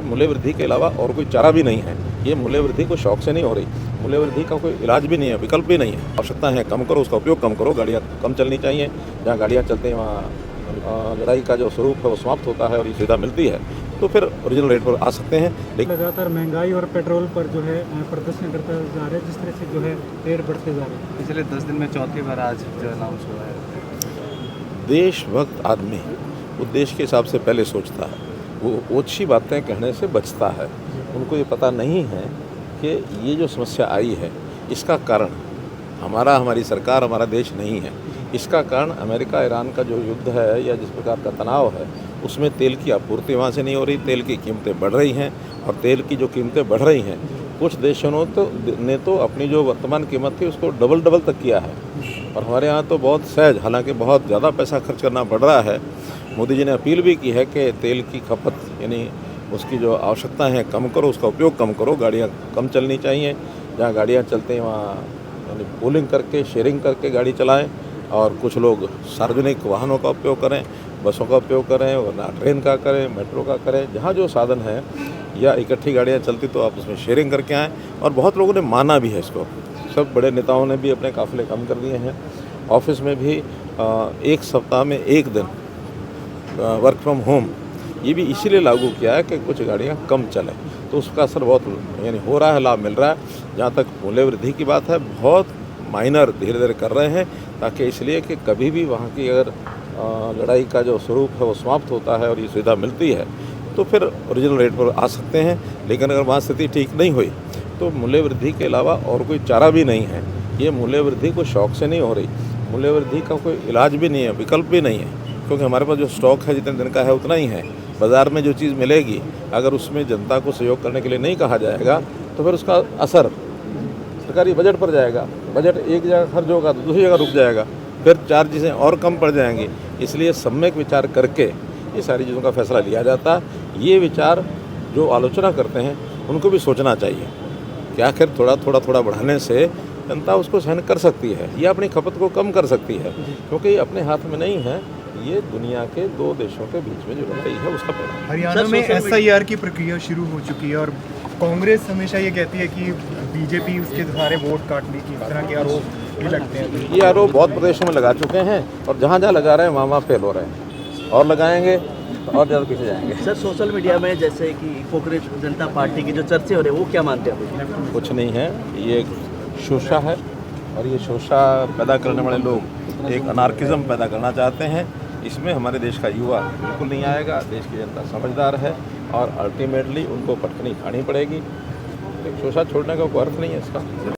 मूल्य वृद्धि के अलावा और कोई चारा भी नहीं है। ये मूल्य वृद्धि कोई शौक से नहीं हो रही, मूल्य वृद्धि का कोई इलाज भी नहीं है, विकल्प भी नहीं है। आवश्यकता है कम करो, उसका उपयोग कम करो, गाड़ियाँ कम चलनी चाहिए। जहाँ गाड़ियाँ चलती हैं वहाँ लड़ाई का जो स्वरूप है वो समाप्त होता है और ये सुविधा मिलती है तो फिर ओरिजिनल रेट पर आ सकते हैं। लेकिन लगातार महंगाई और पेट्रोल पर जो है प्रदर्शन करता जा रहे हैं, जिस तरह से जो है रेट बढ़ते जा रहे हैं। पिछले 10 दिन में चौथी बार आज जो अनाउंस हुआ है। देशभक्त आदमी वो देश के हिसाब से पहले सोचता है, वो ओछी बातें कहने से बचता है। उनको ये पता नहीं है कि ये जो समस्या आई है इसका कारण हमारी सरकार, हमारा देश नहीं है। इसका कारण अमेरिका ईरान का जो युद्ध है या जिस प्रकार का तनाव है उसमें तेल की आपूर्ति वहाँ से नहीं हो रही, तेल की कीमतें बढ़ रही हैं और तेल की जो कीमतें बढ़ रही हैं कुछ देशों ने तो अपनी जो वर्तमान कीमत थी उसको डबल तक किया है और हमारे यहाँ तो बहुत सहज, हालांकि बहुत ज़्यादा पैसा खर्च करना पड़ रहा है। मोदी जी ने अपील भी की है कि तेल की खपत यानी उसकी जो आवश्यकता है कम करो, उसका उपयोग कम करो, गाड़ियाँ कम चलनी चाहिए। जहाँ गाड़ियाँ चलती हैं वहाँ यानी पूलिंग करके, शेयरिंग करके गाड़ी चलाएं और कुछ लोग सार्वजनिक वाहनों का उपयोग करें, बसों का उपयोग करें, वरना ट्रेन का करें, मेट्रो का करें। जहाँ जो साधन है या इकट्ठी गाड़ियाँ चलती तो आप उसमें शेयरिंग करके आएँ। और बहुत लोगों ने माना भी है इसको, सब बड़े नेताओं ने भी अपने काफ़िले कम कर दिए हैं। ऑफिस में भी एक सप्ताह में एक दिन वर्क फ्रॉम होम ये भी इसीलिए लागू किया है कि कुछ गाड़ियाँ कम चलें, तो उसका असर बहुत यानी हो रहा है, लाभ मिल रहा है। जहाँ तक मूल्य वृद्धि की बात है, बहुत माइनर धीरे धीरे कर रहे हैं ताकि इसलिए कि कभी भी वहाँ की अगर लड़ाई का जो स्वरूप है वो समाप्त होता है और ये सुविधा मिलती है तो फिर ओरिजिनल रेट पर आ सकते हैं। लेकिन अगर वहाँ स्थिति ठीक नहीं हुई तो मूल्य वृद्धि के अलावा और कोई चारा भी नहीं है। ये मूल्य वृद्धि कोई शौक से नहीं हो रही, मूल्य वृद्धि का कोई इलाज भी नहीं है, विकल्प भी नहीं है, क्योंकि हमारे पास जो स्टॉक है जितने दिन का है उतना ही है। बाज़ार में जो चीज़ मिलेगी अगर उसमें जनता को सहयोग करने के लिए नहीं कहा जाएगा तो फिर उसका असर सरकारी बजट पर जाएगा। बजट एक जगह खर्च होगा तो दूसरी जगह रुक जाएगा, फिर चार चीज़ें और कम पड़ जाएंगी। इसलिए सम्यक विचार करके ये सारी चीज़ों का फैसला लिया जाता। ये विचार जो आलोचना करते हैं उनको भी सोचना चाहिए कि आखिर थोड़ा बढ़ाने से जनता उसको सहन कर सकती है या अपनी खपत को कम कर सकती है, क्योंकि ये अपने हाथ में नहीं है। ये दुनिया के दो देशों के बीच में जो लड़ाई है उसका परिणाम। हरियाणा में SIR की प्रक्रिया शुरू हो चुकी है और कांग्रेस हमेशा ये कहती है कि बीजेपी उसके सारे वोट काटने की, इस तरह के आरोप भी लगते हैं। ये आरोप बहुत प्रदेशों में लगा चुके हैं और जहाँ लगा रहे हैं वहाँ फेल हो रहे हैं और लगाएंगे और ज़्यादा पीछे जाएंगे। सर, सोशल मीडिया में जैसे कि कांग्रेस जनता पार्टी के जो चर्चे हो रहे हैं वो क्या मानते हैं? कुछ नहीं है, ये एक शोषा है और ये शोषा पैदा करने वाले लोग एक अनार्किज्म पैदा करना चाहते हैं। इसमें हमारे देश का युवा बिल्कुल नहीं आएगा। देश की जनता समझदार है और अल्टीमेटली उनको पटकनी खानी पड़ेगी। शोषा छोड़ने का कोई अर्थ नहीं है इसका।